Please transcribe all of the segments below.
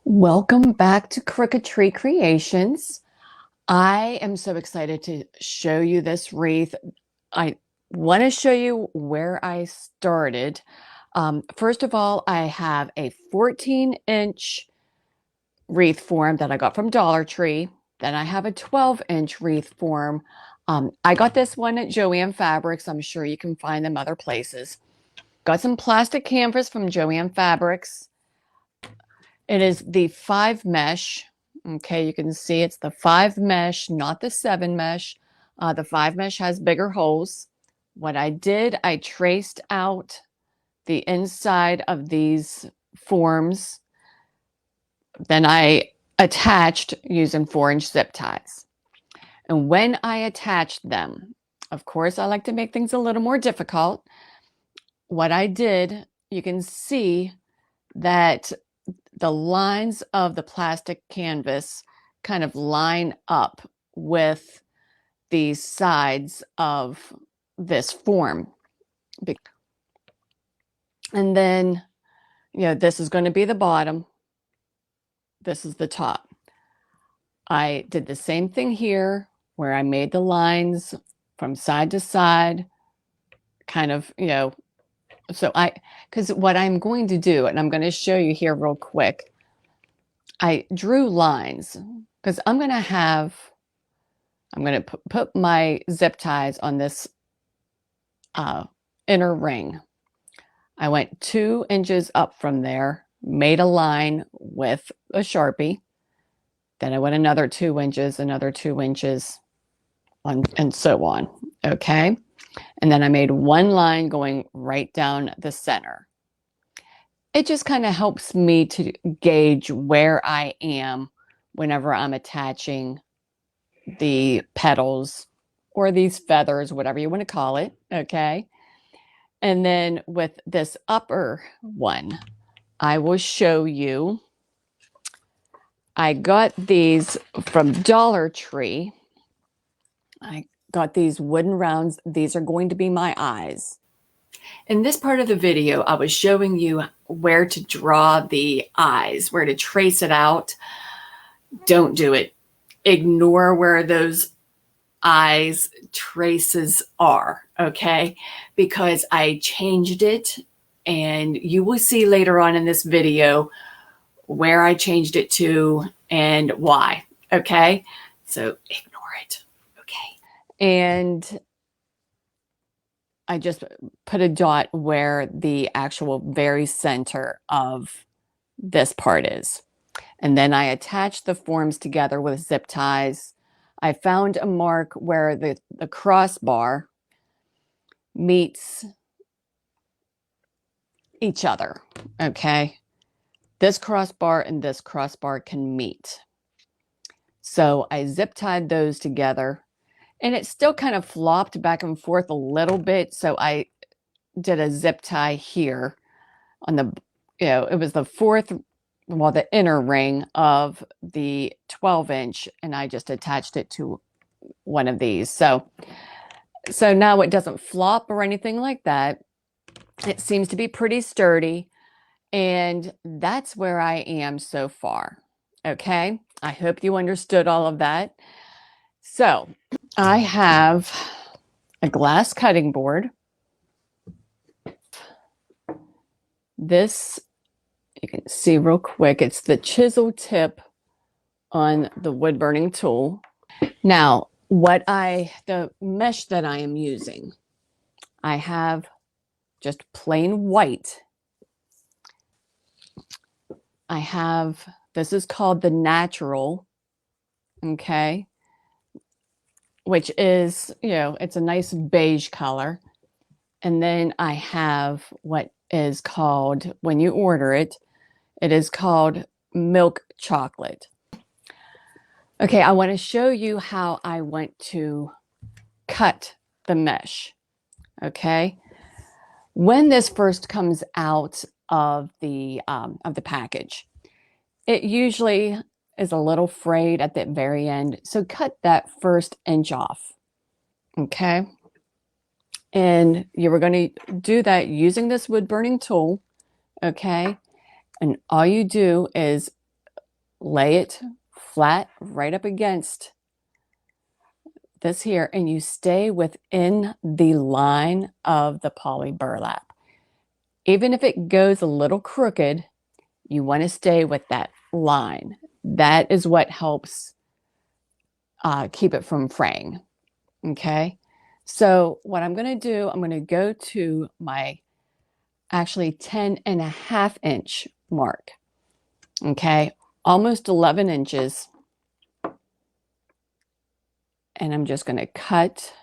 Welcome back to Crooked Tree Creations. I am so excited to show you this wreath. I want to show you where I started. First of all, I have a 14-inch wreath form that I got from Dollar Tree. Then I have a 12-inch wreath form. I got this one at Joann Fabrics. I'm sure you can find them other places. Got some plastic canvas from Joann Fabrics. It is the 5 mesh. Okay, you can see it's the 5 mesh, not the 7 mesh. The 5 mesh has bigger holes. What I did, I traced out the inside of these forms. Then I attached using 4-inch zip ties. And when I attached them, of course, I like to make things a little more difficult. What I did, you can see that the lines of the plastic canvas kind of line up with the sides of this form. And then, this is going to be the bottom. This is the top. I did the same thing here where I made the lines from side to side, kind of, because what I'm going to do, and I'm going to show you here real quick, I drew lines because I'm going to put my zip ties on this inner ring. I went 2 inches up from there, made a line with a Sharpie. Then I went another 2 inches, another 2 inches, and so on. Okay. And then I made one line going right down the center. It just kind of helps me to gauge where I am whenever I'm attaching the petals or these feathers, whatever you want to call it. Okay. And then with this upper one, I will show you. I got these from Dollar Tree. I got these wooden rounds. These are going to be my eyes. In this part of the video, I was showing you where to draw the eyes, where to trace it out. Don't do it. Ignore where those eyes traces are, okay? Because I changed it, and you will see later on in this video where I changed it to and why, okay? So ignore it, okay? And I just put a dot where the actual very center of this part is. And then I attached the forms together with zip ties. I found a mark where the crossbar meets each other, okay? This crossbar and this crossbar can meet. So I zip tied those together, and it still kind of flopped back and forth a little bit. So I did a zip tie here on the, it was the the inner ring of the 12-inch, and I just attached it to one of these. So now it doesn't flop or anything like that. It seems to be pretty sturdy, and that's where I am so far. Okay, I hope you understood all of that. So I have a glass cutting board. This, you can see real quick, it's the chisel tip on the wood burning tool. Now, the mesh that I am using, I have just plain white. This is called the natural, okay, which is, it's a nice beige color. And then I have what is called, when you order it, it is called milk chocolate. Okay, I want to show you how I went to cut the mesh. Okay, when this first comes out of the package, it usually is a little frayed at the very end. So cut that first inch off. Okay, and you were going to do that using this wood burning tool. Okay, and all you do is lay it flat right up against this here, and you stay within the line of the poly burlap. Even if it goes a little crooked, you want to stay with that line. That is what helps keep it from fraying. Okay, so what I'm going to do, I'm going to go to my actually 10.5 inch mark. Okay, almost 11 inches. And I'm just going to cut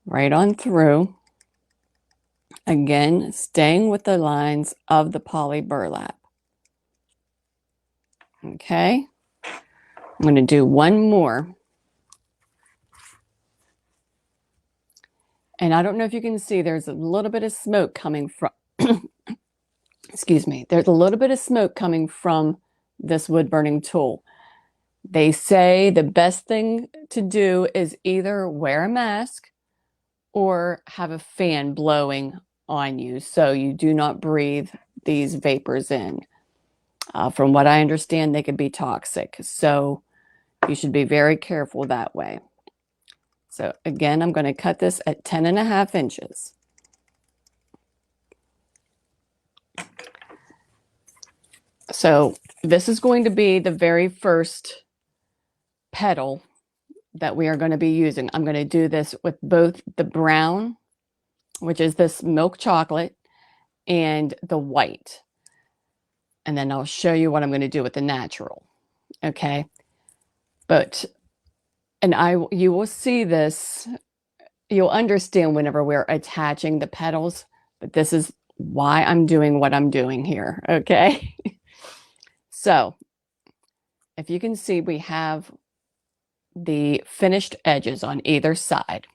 right on through. Again, staying with the lines of the poly burlap. Okay, I'm going to do one more. And I don't know if you can see, there's a little bit of smoke coming from, excuse me, there's a little bit of smoke coming from this wood burning tool. They say the best thing to do is either wear a mask or have a fan blowing on you so you do not breathe these vapors in. From what I understand, they could be toxic. So you should be very careful that way. So again, I'm going to cut this at 10.5 inches. So this is going to be the very first petal that we are going to be using. I'm going to do this with both the brown, which is this milk chocolate, and the white. And then I'll show you what I'm going to do with the natural. Okay. You will see this, you'll understand whenever we're attaching the petals, but this is why I'm doing what I'm doing here. Okay. So if you can see, we have the finished edges on either side.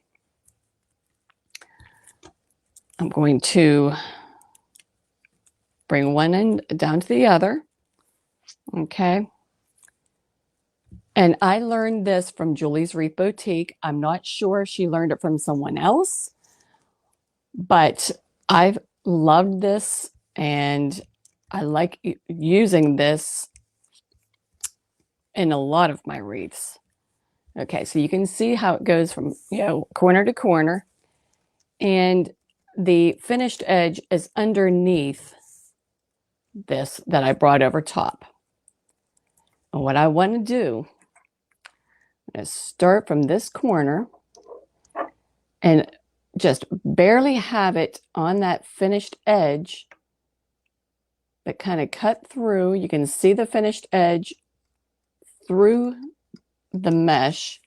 I'm going to bring one end down to the other. Okay. And I learned this from Julie's Wreath Boutique. I'm not sure if she learned it from someone else, but I've loved this and I like using this in a lot of my wreaths. Okay, so you can see how it goes from, corner to corner, and the finished edge is underneath this that I brought over top. And what I want to do is start from this corner and just barely have it on that finished edge, but kind of cut through. You can see the finished edge through the mesh.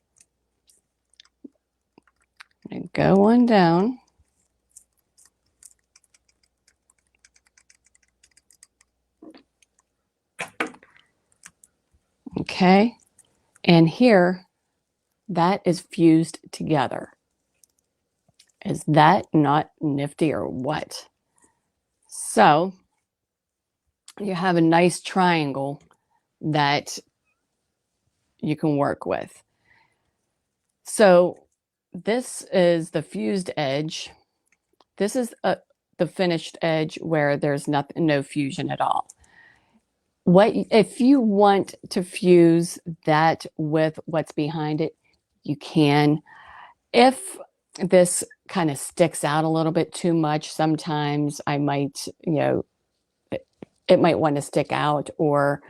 And go on down. Okay, and here, that is fused together. Is that not nifty or what? So you have a nice triangle that you can work with. So this is the fused edge. This is the finished edge where there's no fusion at all. If you want to fuse that with what's behind it, you can. If this kind of sticks out a little bit too much, sometimes I might, it might want to stick out, or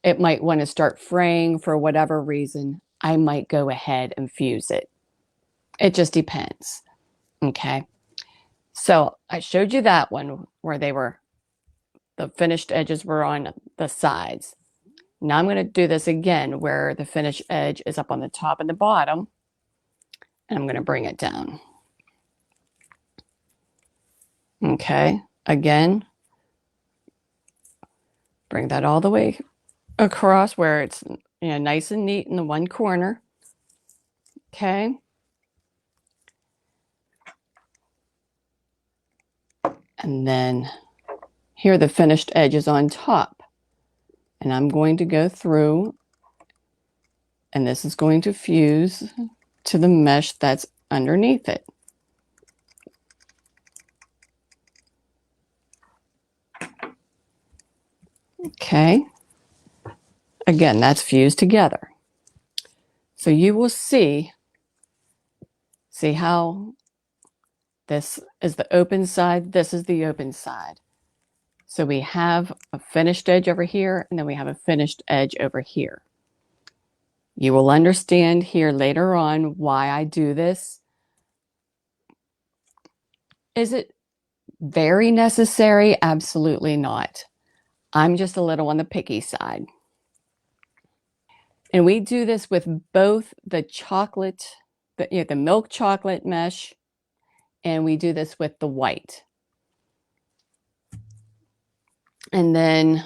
it might want to start fraying for whatever reason. I might go ahead and fuse it. It just depends. Okay. So I showed you that one where the finished edges were on the sides. Now I'm going to do this again where the finished edge is up on the top and the bottom, and I'm going to bring it down. Okay, again, bring that all the way across where it's nice and neat in the one corner. Okay. And then here are the finished edges on top. And I'm going to go through, and this is going to fuse to the mesh that's underneath it. Okay. Again, that's fused together. So you will see how this is the open side, this is the open side. So we have a finished edge over here, and then we have a finished edge over here. You will understand here later on why I do this. Is it very necessary? Absolutely not. I'm just a little on the picky side. And we do this with both the chocolate, the milk chocolate mesh, and we do this with the white. And then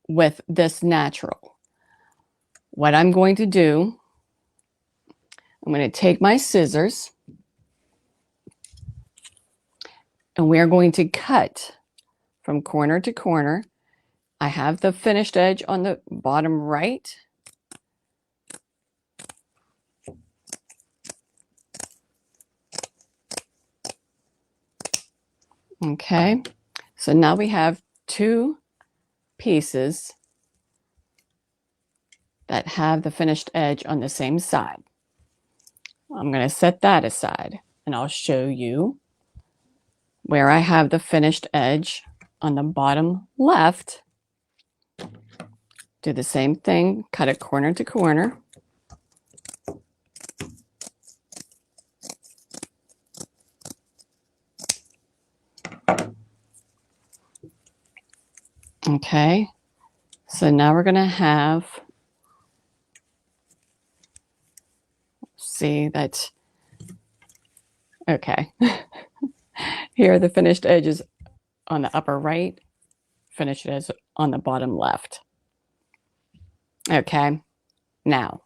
with this natural, what I'm going to do, I'm going to take my scissors and we're going to cut from corner to corner. I have the finished edge on the bottom right. Okay, so now we have two pieces that have the finished edge on the same side. I'm going to set that aside and I'll show you where I have the finished edge on the bottom left. Do the same thing, cut it corner to corner. Okay, so now we're going to have, see that, okay. Here the finished edge is on the upper right, finished edge on the bottom left. Okay, now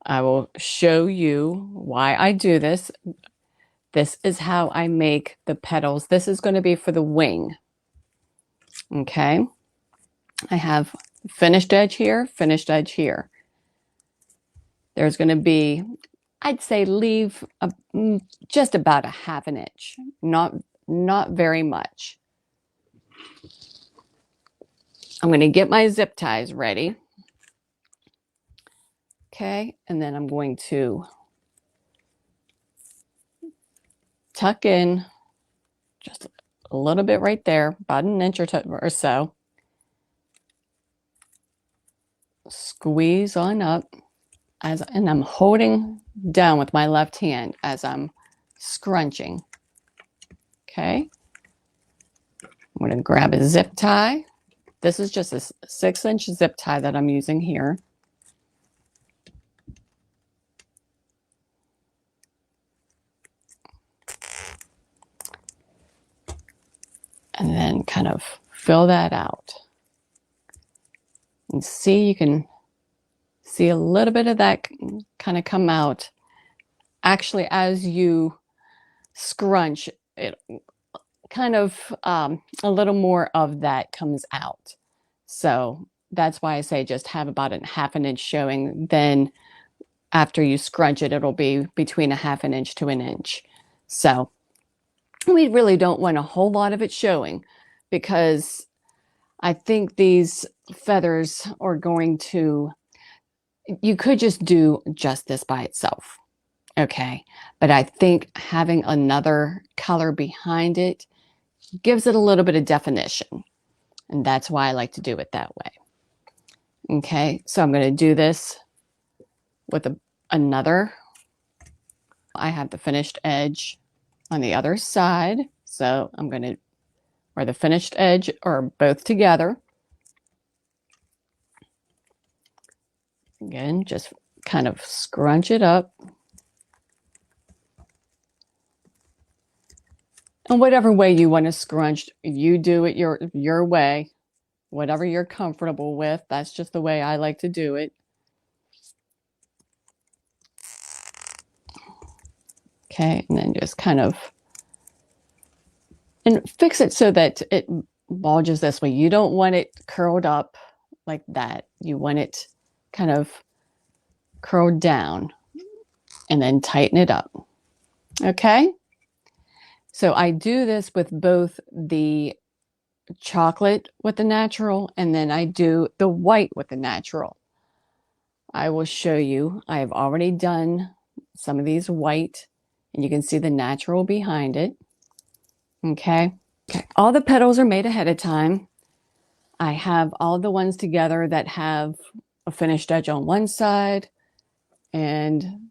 I will show you why I do this. This is how I make the petals. This is going to be for the wing. Okay, I have finished edge here, finished edge here. There's going to be, I'd say leave just about a ½ inch, not very much. I'm going to get my zip ties ready. Okay, and then I'm going to tuck in just a little bit right there, about an inch or so. Squeeze on up, and I'm holding down with my left hand as I'm scrunching. Okay, I'm going to grab a zip tie. This is just a 6-inch zip tie that I'm using here. And then kind of fill that out. And see, you can see a little bit of that kind of come out. Actually, as you scrunch, it kind of a little more of that comes out. So that's why I say just have about a ½ inch showing. Then after you scrunch it, it'll be between a ½ inch to an inch. So we really don't want a whole lot of it showing, because I think these feathers are going to, you could just do just this by itself. Okay, but I think having another color behind it gives it a little bit of definition, and that's why I like to do it that way. Okay, so I'm going to do this with another. I have the finished edge on the other side, so I'm going to, where the finished edge are both together. Again, just kind of scrunch it up. And whatever way you want to scrunch, you do it your way. Whatever you're comfortable with, that's just the way I like to do it. Okay, and then just kind of, and fix it so that it bulges this way. You don't want it curled up like that. You want it kind of curled down, and then tighten it up. Okay, so I do this with both the chocolate with the natural, and then I do the white with the natural. I will show you. I have already done some of these white, and you can see the natural behind it. Okay. Okay. All the petals are made ahead of time. I have all the ones together that have a finished edge on one side, and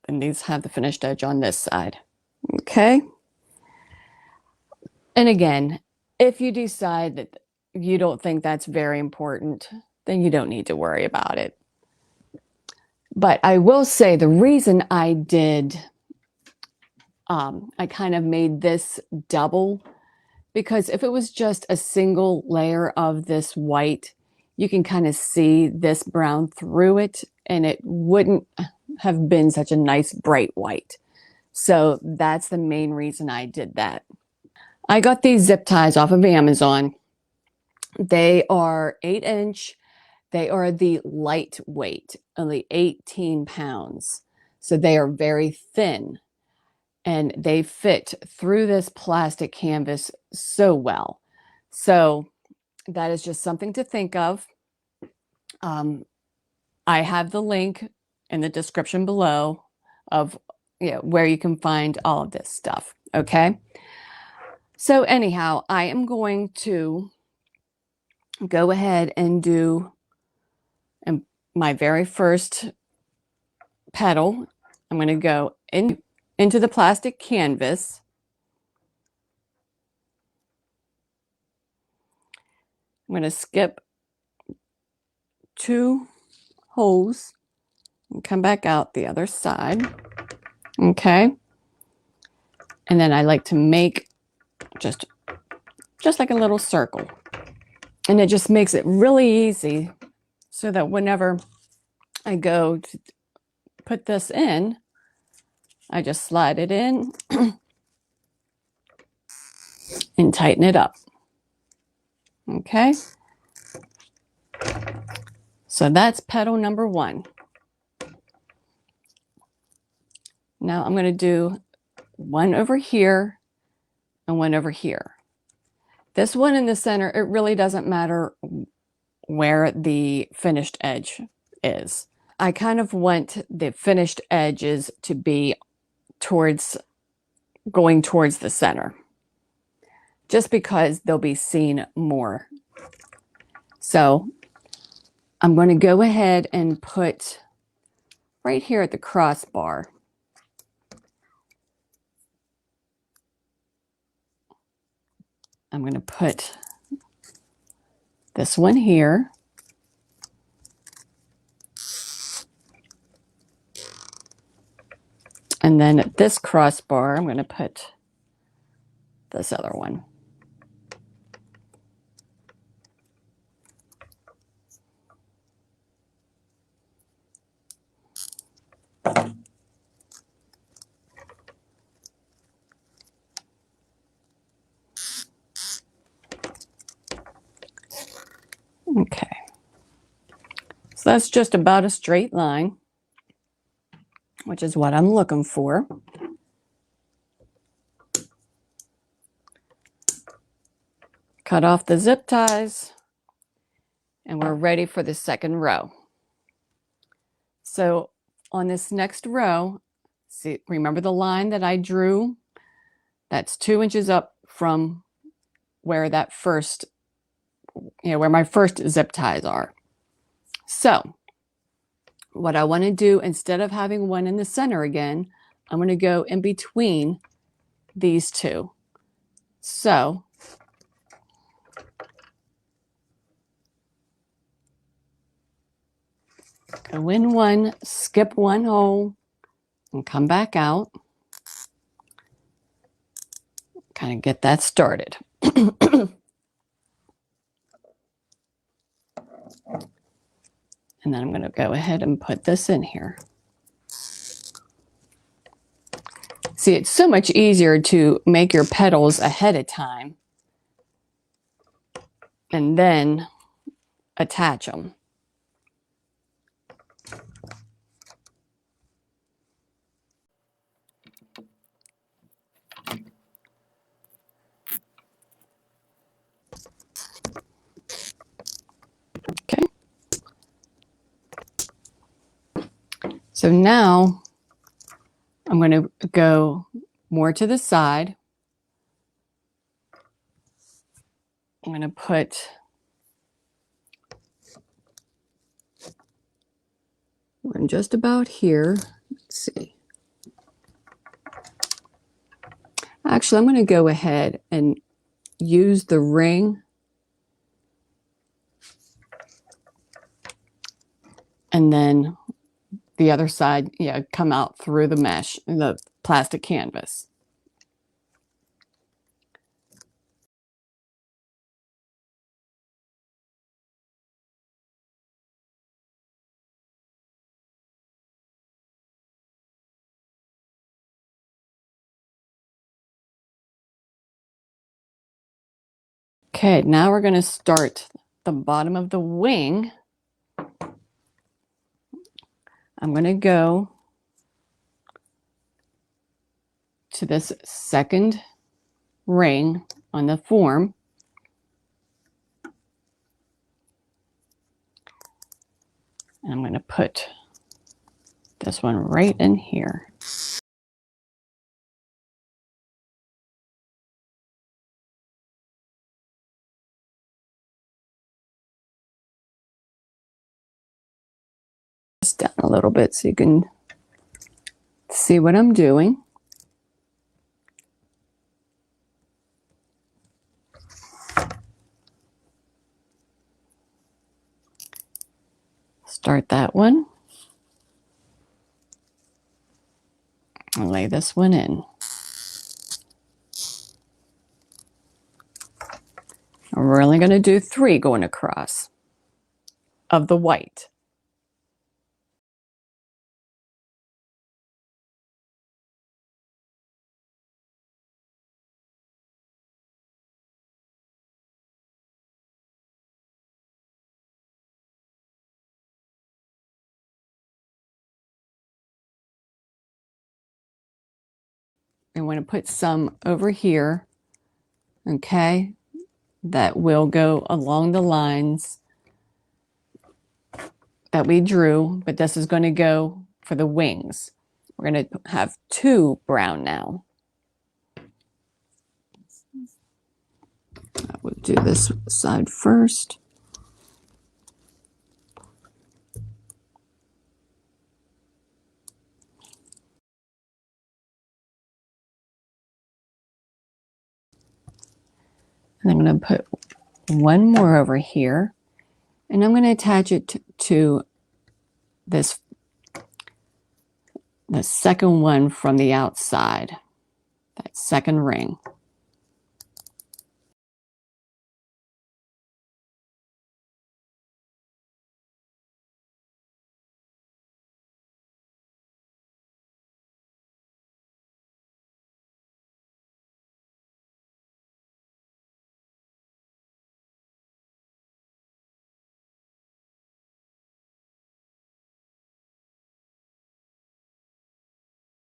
these have the finished edge on this side. Okay. And again, if you decide that you don't think that's very important, then you don't need to worry about it. But I will say the reason I did, I kind of made this double, because if it was just a single layer of this white, you can kind of see this brown through it, and it wouldn't have been such a nice bright white. So that's the main reason I did that. I got these zip ties off of Amazon. They are 8-inch. They are the lightweight, only 18 pounds. So they are very thin, and they fit through this plastic canvas so well. So that is just something to think of. I have the link in the description below of where you can find all of this stuff. Okay. So anyhow, I am going to go ahead and do my very first petal. I'm going to go into the plastic canvas. I'm going to skip 2 holes and come back out the other side. Okay. And then I like to make just like a little circle. And it just makes it really easy so that whenever I go to put this in, I just slide it in and tighten it up. Okay. So that's petal number 1. Now I'm going to do one over here and one over here. This one in the center, it really doesn't matter where the finished edge is. I kind of want the finished edges to be going towards the center, just because they'll be seen more. So I'm going to go ahead and put right here at the crossbar. I'm going to put this one here. And then at this crossbar, I'm going to put this other one. Okay. So that's just about a straight line, which is what I'm looking for. Cut off the zip ties, and we're ready for the second row. So on this next row, see, remember the line that I drew? That's 2 inches up from where that first, where my first zip ties are. So what I want to do, instead of having one in the center again, I'm going to go in between these two. So go in one, skip 1 hole, and come back out. Kind of get that started. And then I'm going to go ahead and put this in here. See, it's so much easier to make your petals ahead of time and then attach them. So now I'm going to go more to the side. I'm going to put one just about here. Let's see. Actually, I'm going to go ahead and use the ring and then the other side, yeah, come out through the mesh, the plastic canvas. Okay, now we're going to start the bottom of the wing. I'm going to go to this second ring on the form. And I'm going to put this one right in here. Just down a little bit so you can see what I'm doing. Start that one. And lay this one in. And we're only going to do 3 going across of the white. I want to put some over here, okay, that will go along the lines that we drew, but this is going to go for the wings. We're going to have 2 brown now. We'll do this side first. And I'm going to put one more over here, and I'm going to attach it to this, the second one from the outside, that second ring.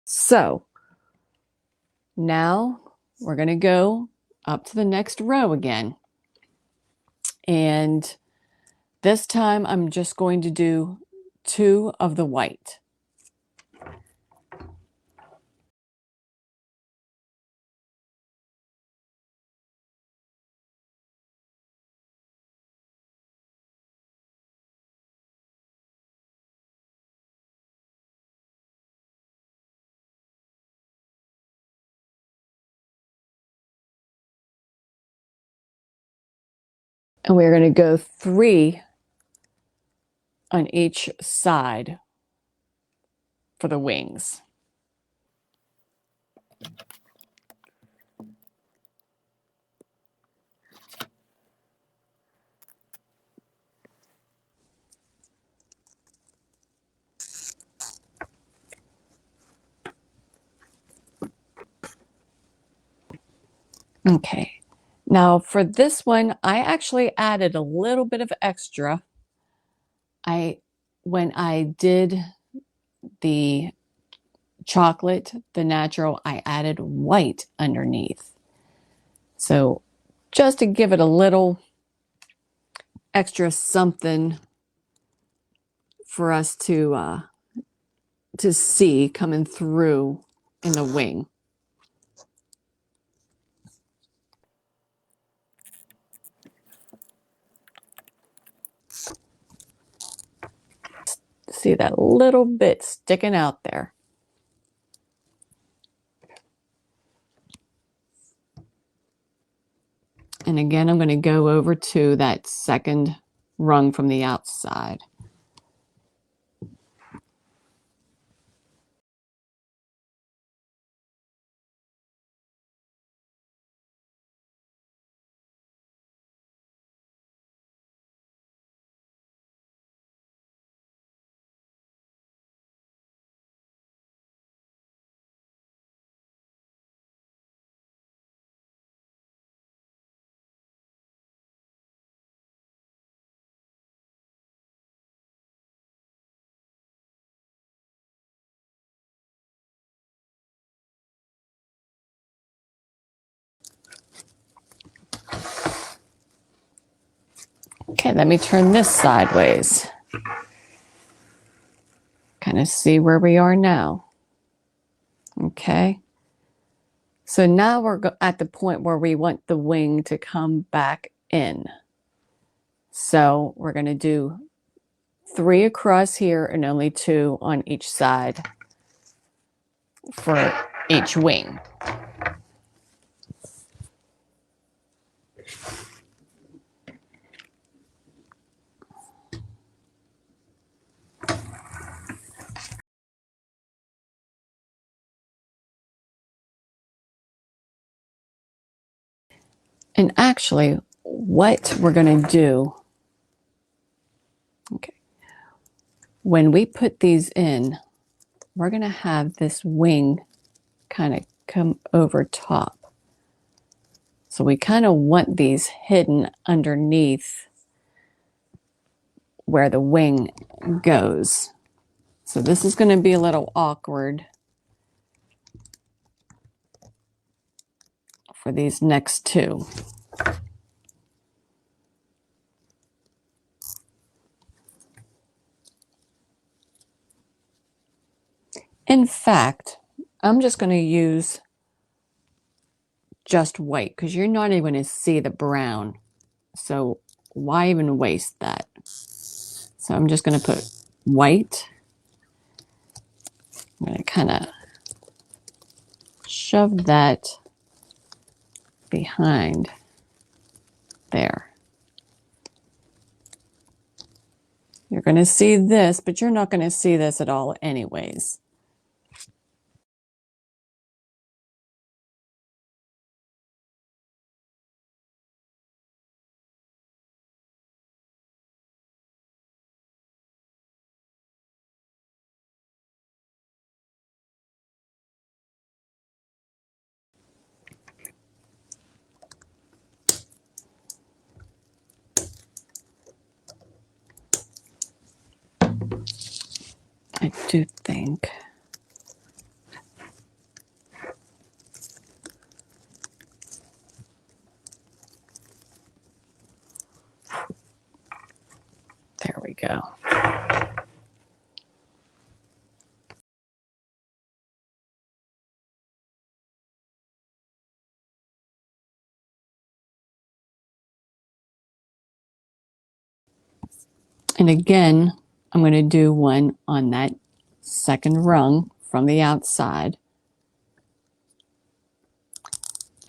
So now we're going to go up to the next row again. And this time I'm just going to do 2 of the white. And we're going to go 3 on each side for the wings. Okay, now for this one, I actually added a little bit of extra. When I did the chocolate, the natural, I added white underneath. So just to give it a little extra something for us to to see coming through in the wing. See that little bit sticking out there. And again, I'm going to go over to that second rung from the outside. Okay, let me turn this sideways. Kind of see where we are now. Okay. So now we're at the point where we want the wing to come back in. So we're going to do 3 across here and only 2 on each side for each wing. And actually, what we're going to do, okay, when we put these in, we're going to have this wing kind of come over top. So we kind of want these hidden underneath where the wing goes. So this is going to be a little awkward for these next 2. In fact, I'm just going to use just white because you're not even going to see the brown. So why even waste that? So I'm just going to put white. I'm going to kind of shove that behind there. You're going to see this, but you're not going to see this at all anyways. I do think. There we go. And again, I'm going to do one on that second rung from the outside.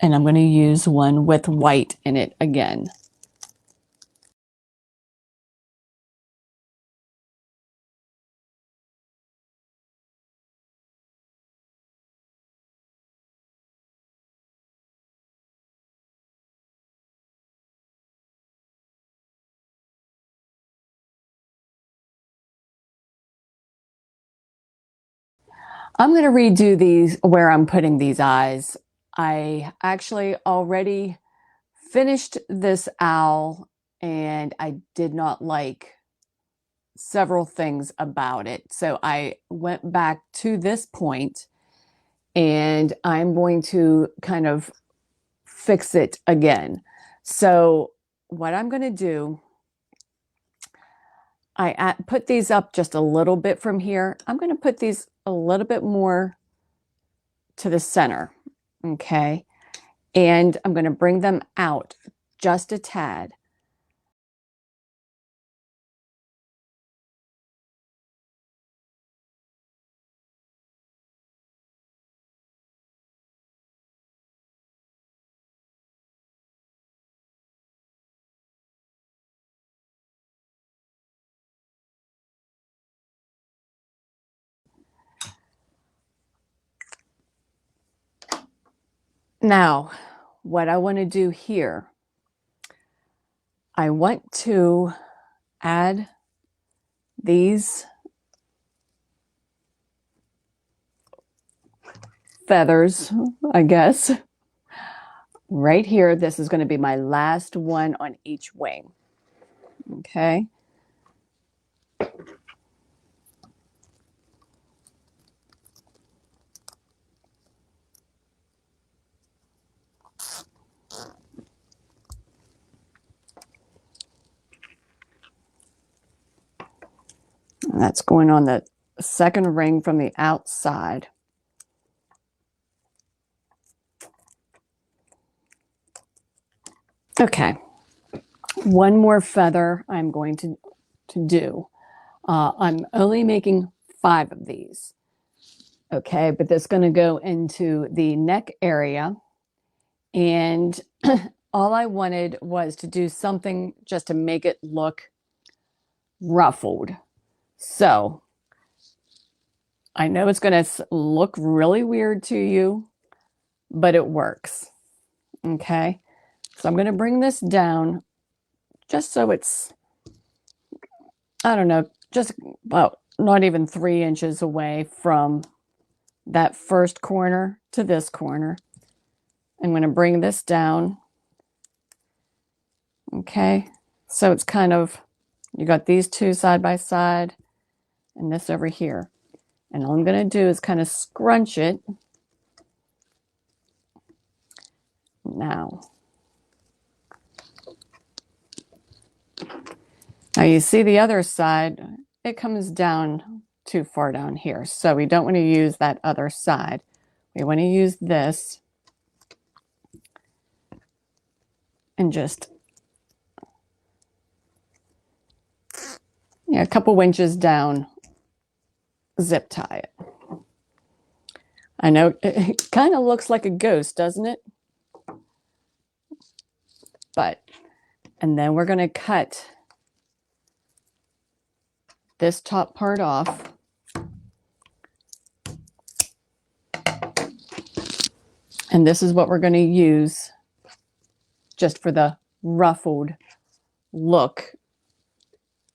And I'm going to use one with white in it again. I'm going to redo these where I'm putting these eyes. I actually already finished this owl and I did not like several things about it. So I went back to this point and I'm going to kind of fix it again. So what I'm going to do, I put these up just a little bit from here. I'm going to put these a little bit more to the center, okay? And I'm going to bring them out just a tad. Now, what I want to do here, I want to add these feathers, I guess, right here. This is going to be my last one on each wing. Okay. And that's going on the second ring from the outside. Okay. One more feather I'm going to do. I'm only making 5 of these. Okay, but that's going to go into the neck area. And all I wanted was to do something just to make it look ruffled. So I know it's going to look really weird to you, but it works. Okay, so I'm going to bring this down just so it's, I don't know, just about not even 3 inches away from that first corner to this corner. I'm going to bring this down. Okay, so it's kind of, you got these two side by side and this over here. And all I'm going to do is kind of scrunch it. Now you see the other side, it comes down too far down here. So we don't want to use that other side. We want to use this and just, a couple inches down, zip tie it. I know it kind of looks like a ghost, doesn't it? But, and then we're going to cut this top part off. And this is what we're going to use just for the ruffled look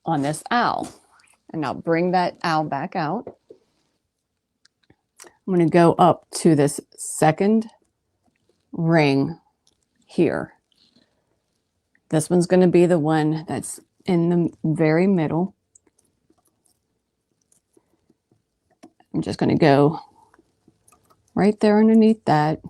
on this owl. And I'll bring that owl back out. I'm going to go up to this second ring here. This one's going to be the one that's in the very middle. I'm just going to go right there underneath that.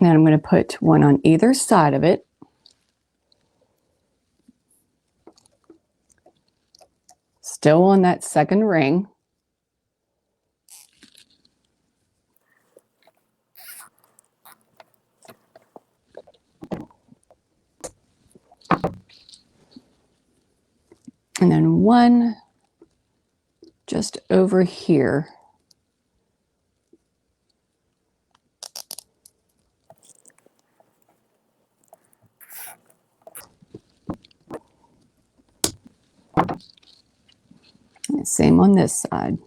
And I'm going to put one on either side of it. Still on that second ring. And then one just over here. And same on this side.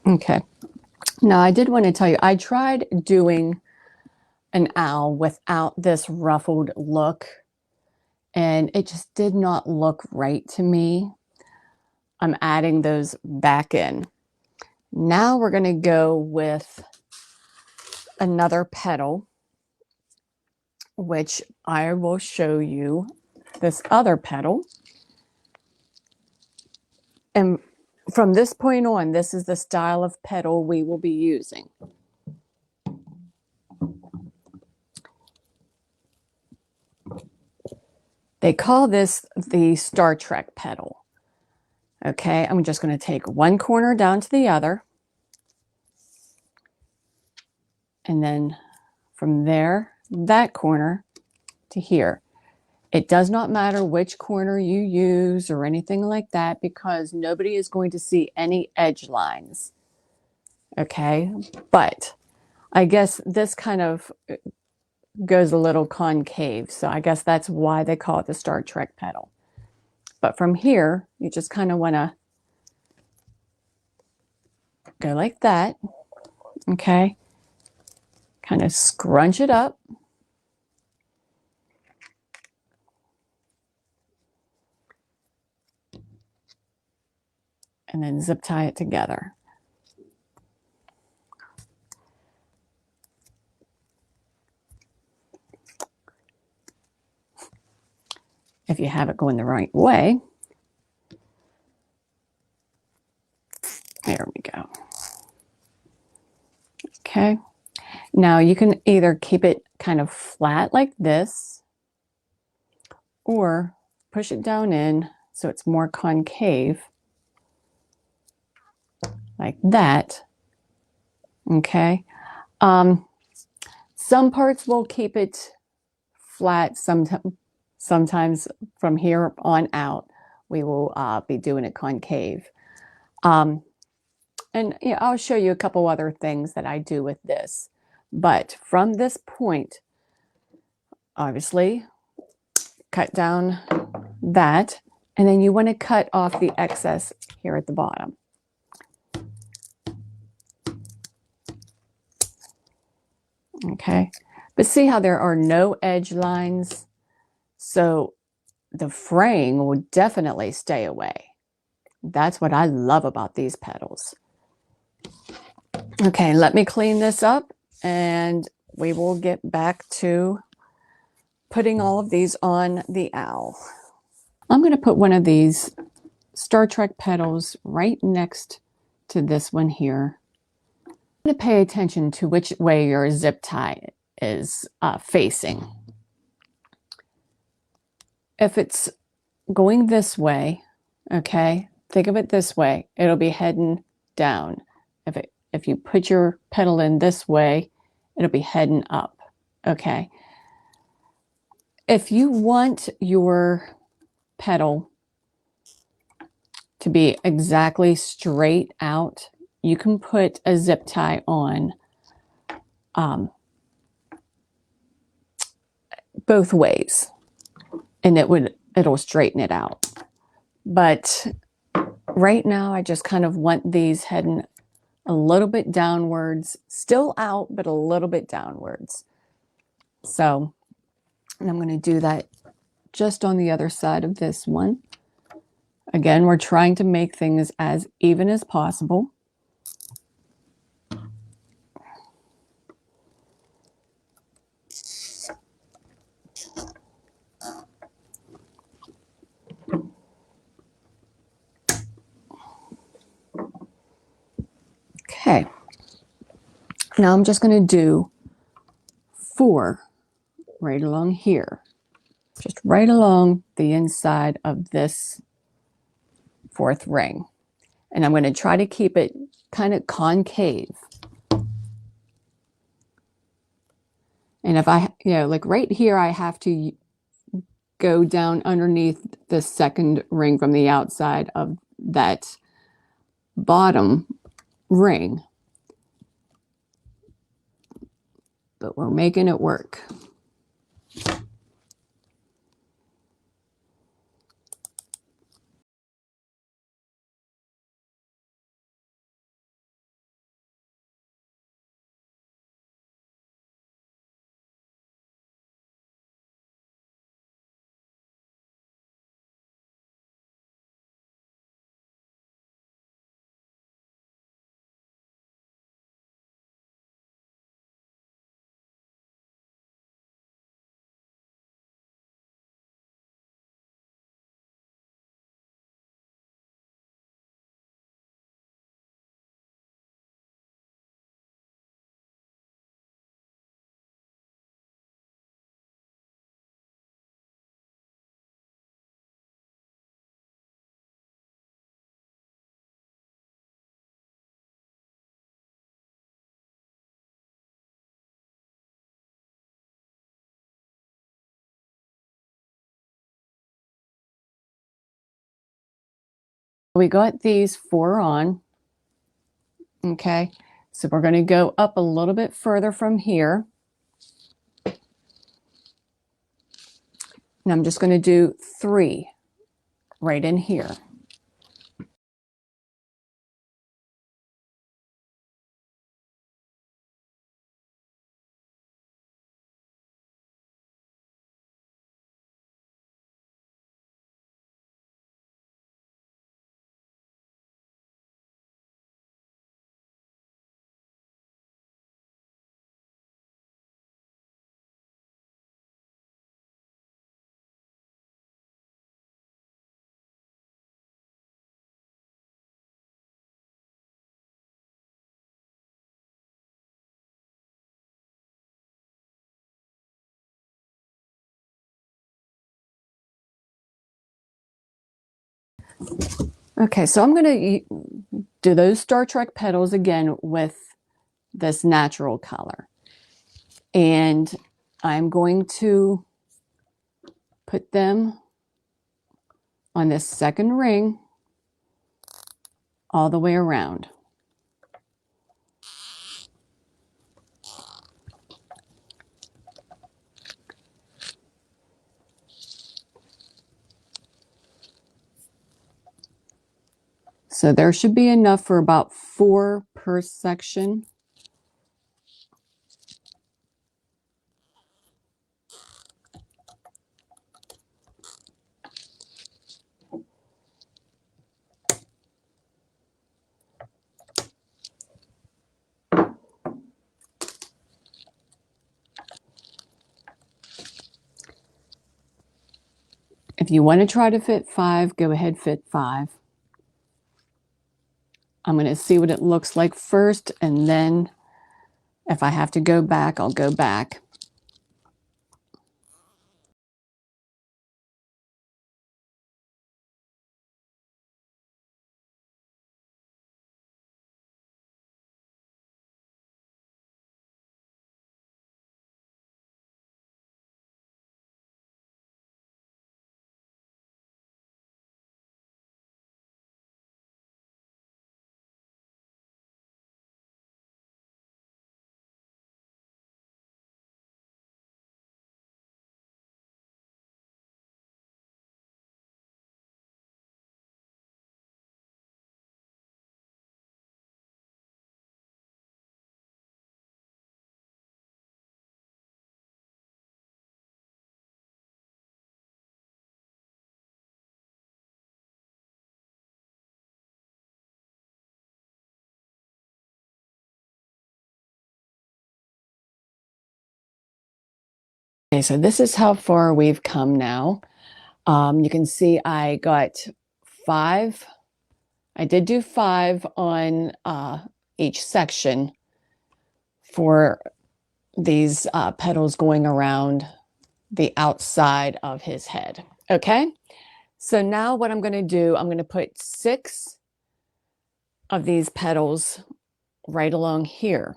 Okay. Now I did want to tell you, I tried doing an owl without this ruffled look, and it just did not look right to me. I'm adding those back in. Now we're going to go with another petal, which I will show you this other petal. And from this point on, this is the style of petal we will be using. They call this the Star Trek petal. Okay, I'm just going to take one corner down to the other. And then from there, that corner to here. It does not matter which corner you use or anything like that, because nobody is going to see any edge lines. Okay, but I guess this kind of goes a little concave, so I guess that's why they call it the Star Trek petal. But from here, you just kind of want to go like that. Okay, kind of scrunch it up. And then zip tie it together. If you have it going the right way. There we go. Okay. Now you can either keep it kind of flat like this, or push it down in so it's more concave, like that. Okay. Some parts will keep it flat. Sometimes from here on out, we will be doing it concave. And yeah, I'll show you a couple other things that I do with this. But from this point, obviously, cut down that, and then you want to cut off the excess here at the bottom. Okay, but see how there are no edge lines? So the fraying will definitely stay away. That's what I love about these petals. Okay, let me clean this up and we will get back to putting all of these on the owl. I'm going to put one of these Star Trek petals right next to this one here. I'm going to pay attention to which way your zip tie is facing. If it's going this way, okay, think of it this way, it'll be heading down. If you put your petal in this way, it'll be heading up, okay? If you want your petal to be exactly straight out, you can put a zip tie on both ways, and it'll straighten it out. But right now, I just kind of want these heading a little bit downwards, still out, but a little bit downwards. So, and I'm going to do that just on the other side of this one. Again, we're trying to make things as even as possible. Okay. Now I'm just going to do 4 right along here. Just right along the inside of this 4th ring. And I'm going to try to keep it kind of concave. And if I, like right here, I have to go down underneath the 2nd ring from the outside of that bottom ring. But we're making it work. We got these 4 on. Okay, so we're going to go up a little bit further from here. And I'm just going to do 3 right in here. Okay, so I'm going to do those Star Trek petals again with this natural color. And I'm going to put them on this second ring all the way around. So there should be enough for about 4 per section. If you want to try to fit 5, go ahead, fit 5. I'm going to see what it looks like first, and then if I have to go back, I'll go back. Okay, so this is how far we've come now. You can see I got 5. I did do 5 on each section for these petals going around the outside of his head. Okay, so now what I'm going to do, I'm going to put 6 of these petals right along here.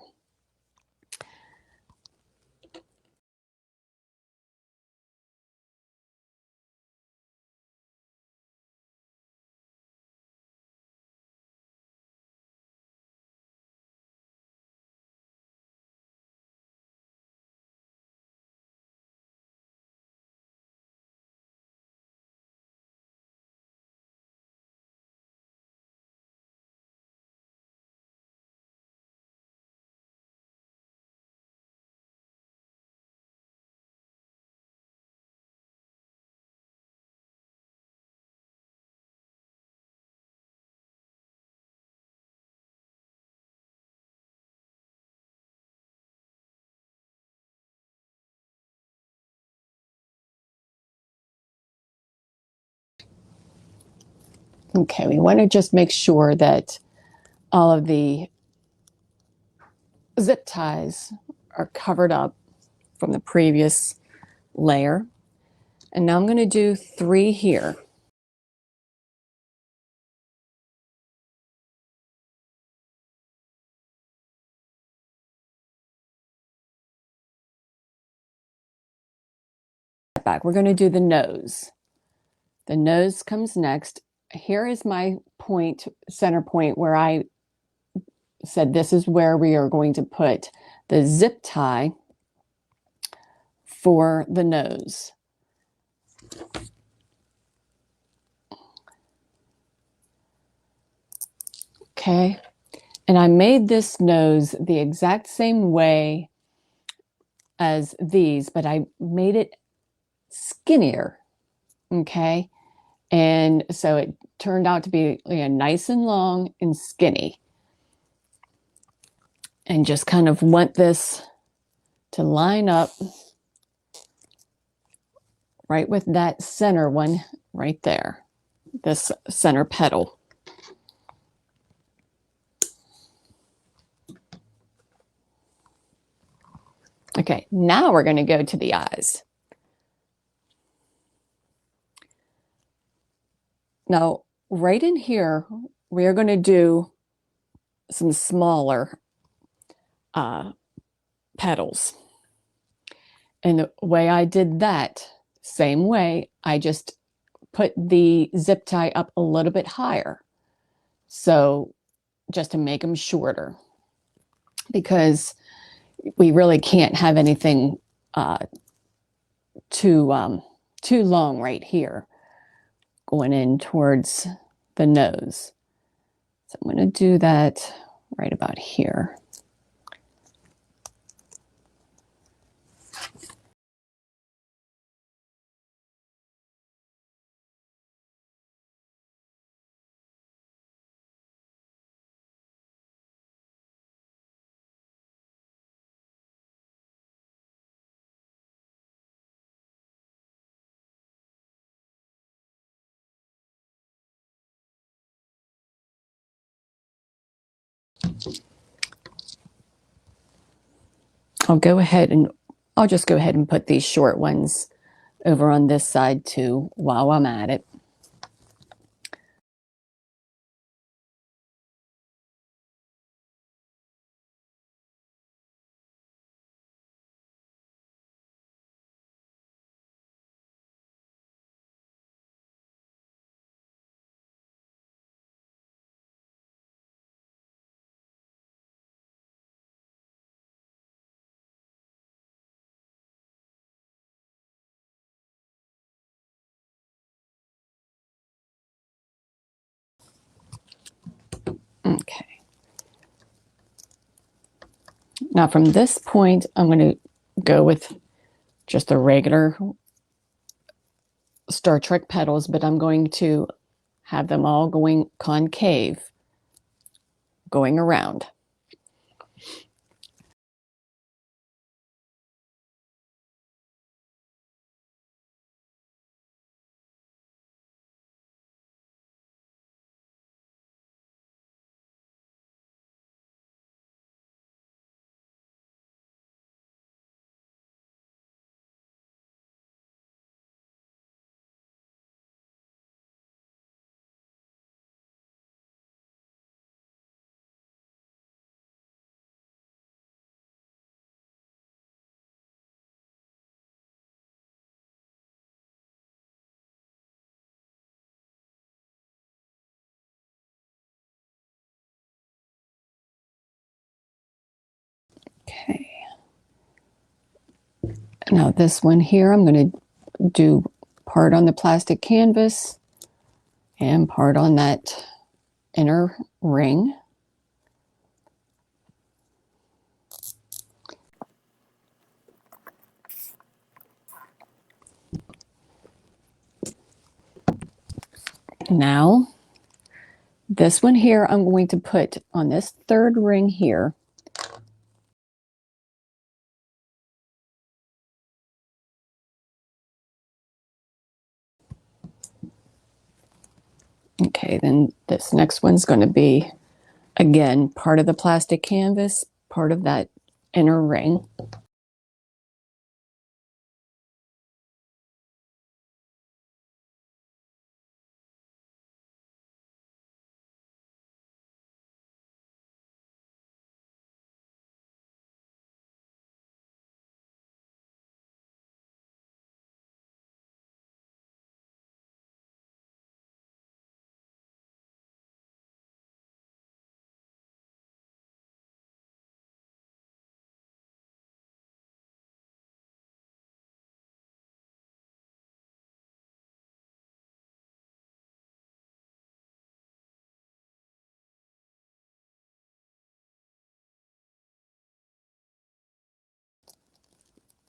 Okay, we want to just make sure that all of the zip ties are covered up from the previous layer. And now I'm going to do 3 here. Back. We're going to do the nose. The nose comes next, here is my point, center point, where I said this is where we are going to put the zip tie for the nose. Okay, and I made this nose the exact same way as these, but I made it skinnier. Okay, and so it turned out to be nice and long and skinny. And just kind of want this to line up right with that center one right there, this center petal. Okay, now we're going to go to the eyes. Now, right in here, we are going to do some smaller petals. And the way I did that, same way, I just put the zip tie up a little bit higher. So just to make them shorter, because we really can't have anything too long right here going in towards the nose. So I'm going to do that right about here. I'll just go ahead and put these short ones over on this side too while I'm at it. Okay. Now from this point, I'm going to go with just the regular Star Trek petals, but I'm going to have them all going concave, going around. Okay. Now this one here, I'm going to do part on the plastic canvas and part on that inner ring. Now, this one here, I'm going to put on this third ring here. Okay, then this next one's going to be, again, part of the plastic canvas, part of that inner ring.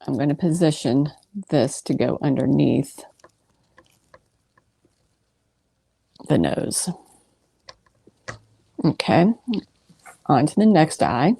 I'm going to position this to go underneath the nose. Okay, on to the next eye.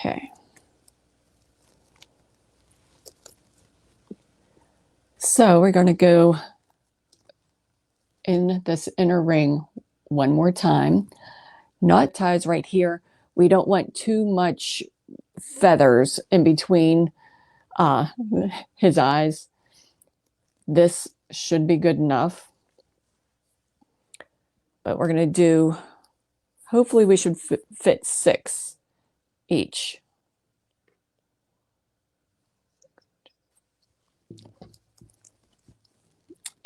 Okay. So we're going to go in this inner ring one more time. Knot ties right here. We don't want too much feathers in between uh, his eyes. This should be good enough. But we're going to do, hopefully we should fit 6 each.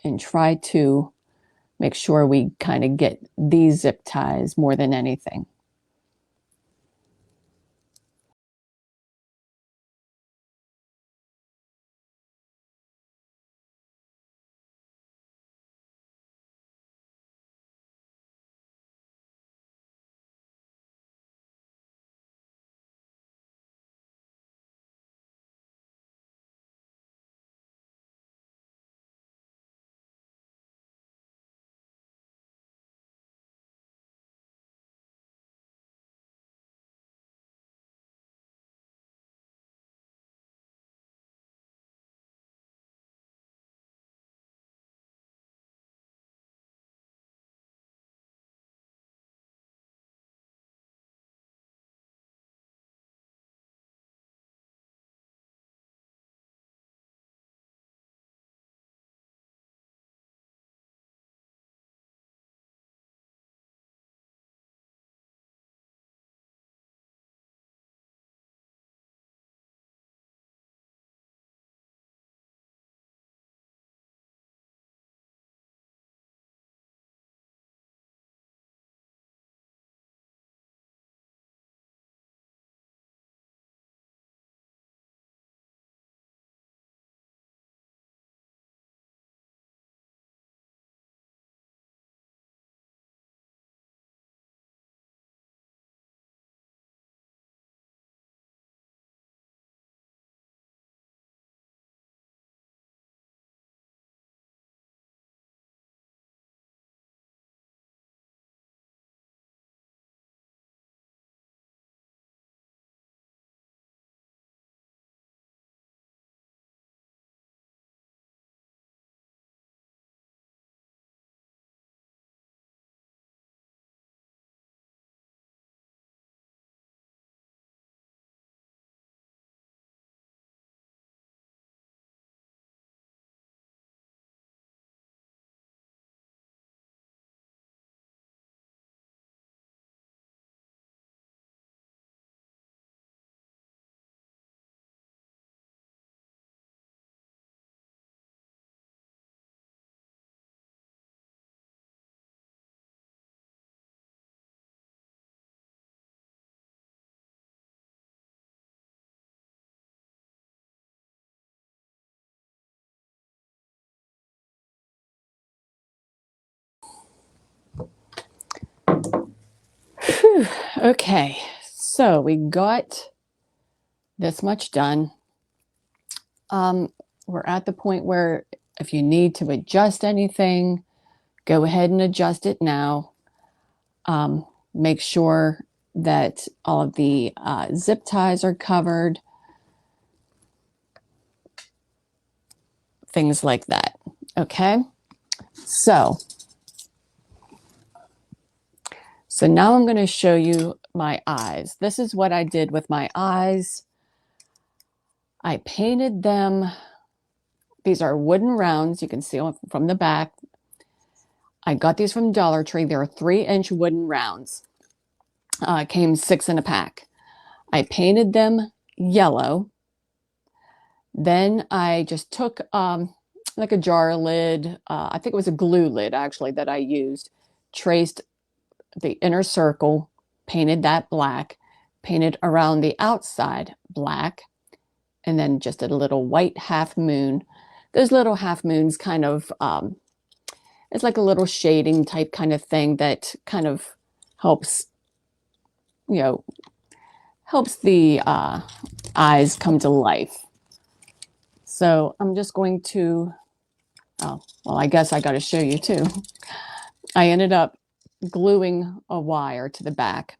And try to make sure we kind of get these zip ties more than anything. Whew. Okay, so we got this much done. We're at the point where if you need to adjust anything, go ahead and adjust it now. Make sure that all of the zip ties are covered, things like that. Okay, so now I'm going to show you my eyes. This is what I did with my eyes. I painted them. These are wooden rounds. You can see from the back. I got these from Dollar Tree. They're 3-inch wooden rounds. Came 6 in a pack. I painted them yellow. Then I just took like a jar lid. I think it was a glue lid actually that I used. Traced the inner circle, painted that black, painted around the outside black, and then just a little white half moon. Those little half moons kind of, it's like a little shading type kind of thing that kind of helps, helps the eyes come to life. So I'm just going to, oh, well, I guess I got to show you too. I ended up gluing a wire to the back.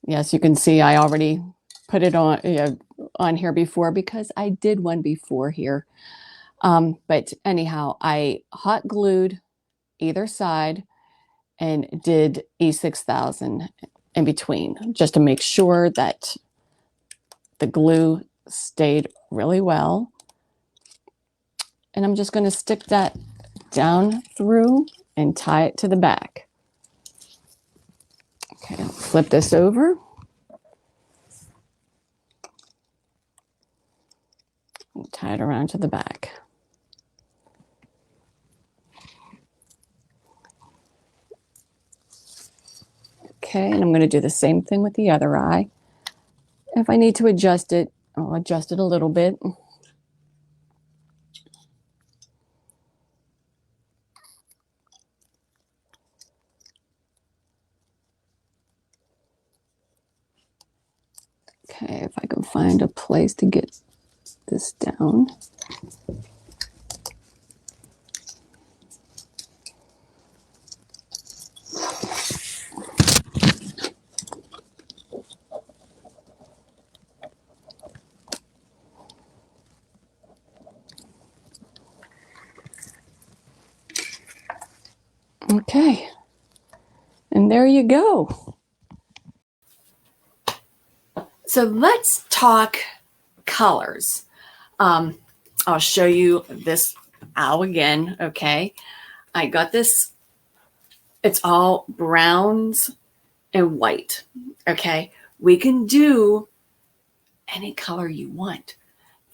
Yes, you can see I already put it on here before because I did one before here. But anyhow, I hot glued either side and did E6000 in between just to make sure that the glue stayed really well. And I'm just going to stick that down through and tie it to the back. Okay, I'll flip this over. And tie it around to the back. Okay, and I'm going to do the same thing with the other eye. If I need to adjust it, I'll adjust it a little bit. Okay, if I can find a place to get this down. Okay, and there you go. So let's talk colors. I'll show you this owl again, okay? I got this, it's all browns and white, okay? We can do any color you want.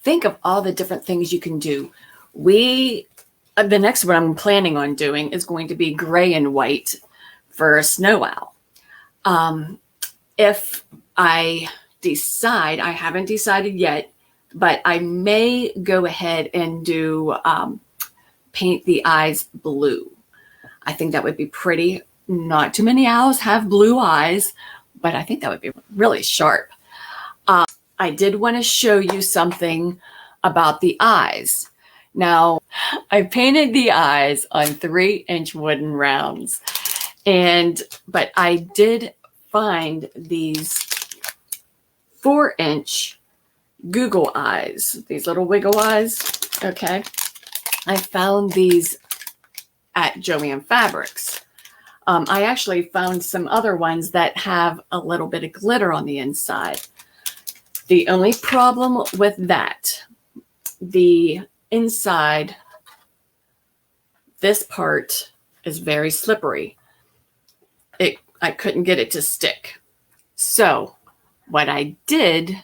Think of all the different things you can do. The next one I'm planning on doing is going to be gray and white for a snow owl. If I decide, I haven't decided yet, but I may go ahead and do paint the eyes blue. I think that would be pretty. Not too many owls have blue eyes, but I think that would be really sharp. I did want to show you something about the eyes. Now, I painted the eyes on 3-inch wooden rounds, but I did find these 4-inch Google eyes, these little wiggle eyes, okay? I found these at Joann Fabrics. I actually found some other ones that have a little bit of glitter on the inside. The only problem with that, the inside, this part is very slippery. I couldn't get it to stick. So what I did,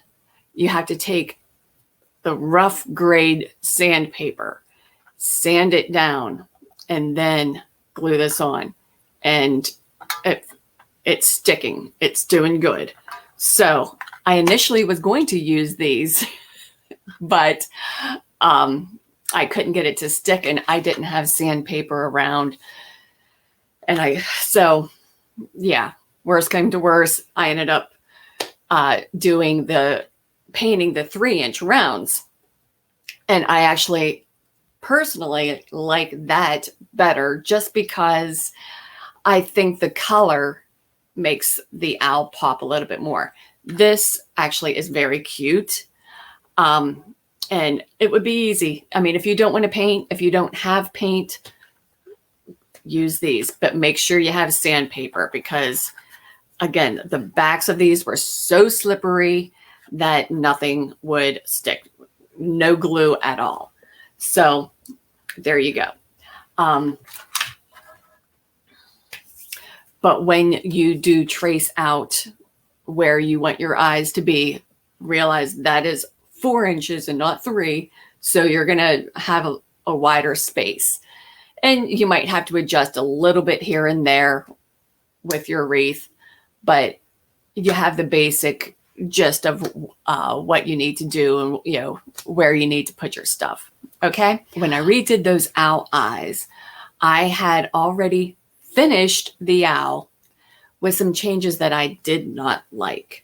you have to take the rough grade sandpaper, sand it down, and then glue this on. And it's sticking. It's doing good. So I initially was going to use these, but I couldn't get it to stick, and I didn't have sandpaper around. And so yeah, Worst came to worst, I ended up painting the 3-inch rounds. And I actually personally like that better just because I think the color makes the owl pop a little bit more. This actually is very cute. And it would be easy. I mean, if you don't want to paint, if you don't have paint, use these, but make sure you have sandpaper because, again, the backs of these were so slippery that nothing would stick. No glue at all. So there you go. But when you do trace out where you want your eyes to be, realize that is 4 inches and not 3. So you're going to have a wider space. And you might have to adjust a little bit here and there with your wreath, but you have the basic gist of what you need to do and where you need to put your stuff. Okay. When I redid those owl eyes, I had already finished the owl with some changes that I did not like.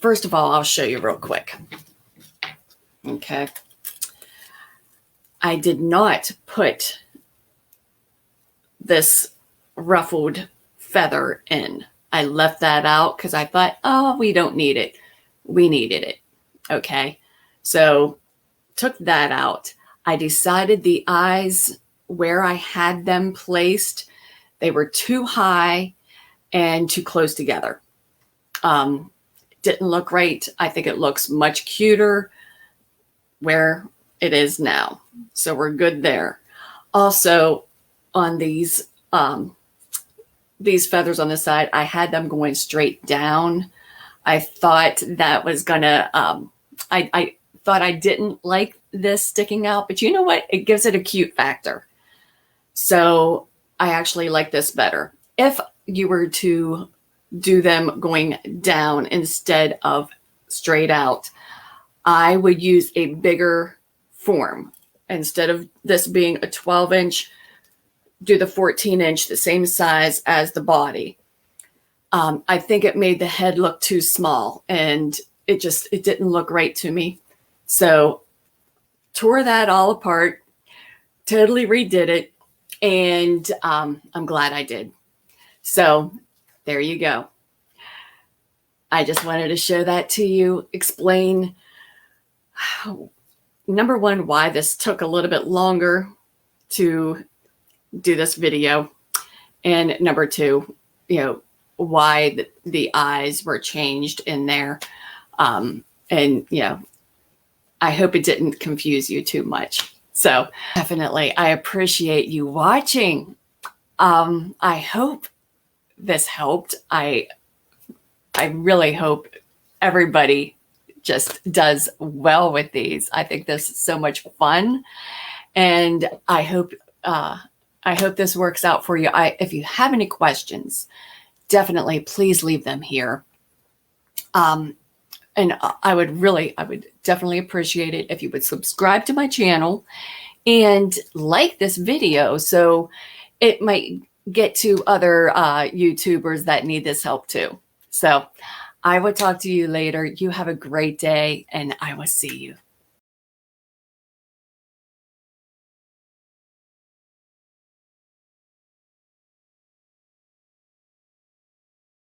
First of all, I'll show you real quick. Okay. I did not put this ruffled feather in. I left that out because I thought, oh, we don't need it. We needed it. Okay. So took that out. I decided the eyes where I had them placed, they were too high and too close together. Didn't look right. I think it looks much cuter where it is now. So we're good there. Also on these feathers on the side, I had them going straight down. I thought that was gonna, I thought I didn't like this sticking out, but you know what? It gives it a cute factor. So I actually like this better. If you were to do them going down instead of straight out, I would use a bigger form. Instead of this being a 12-inch, do the 14-inch, the same size as the body. I think it made the head look too small and it didn't look right to me. So tore that all apart, totally redid it. And I'm glad I did. So there you go. I just wanted to show that to you, explain number one, why this took a little bit longer to do this video. And number two, why the eyes were changed in there. And, I hope it didn't confuse you too much. So definitely, I appreciate you watching. I hope this helped. I really hope everybody just does well with these. I think this is so much fun, and I hope this works out for you. If you have any questions, definitely please leave them here. And I would definitely appreciate it if you would subscribe to my channel and like this video so it might get to other YouTubers that need this help too. So I will talk to you later. You have a great day and I will see you.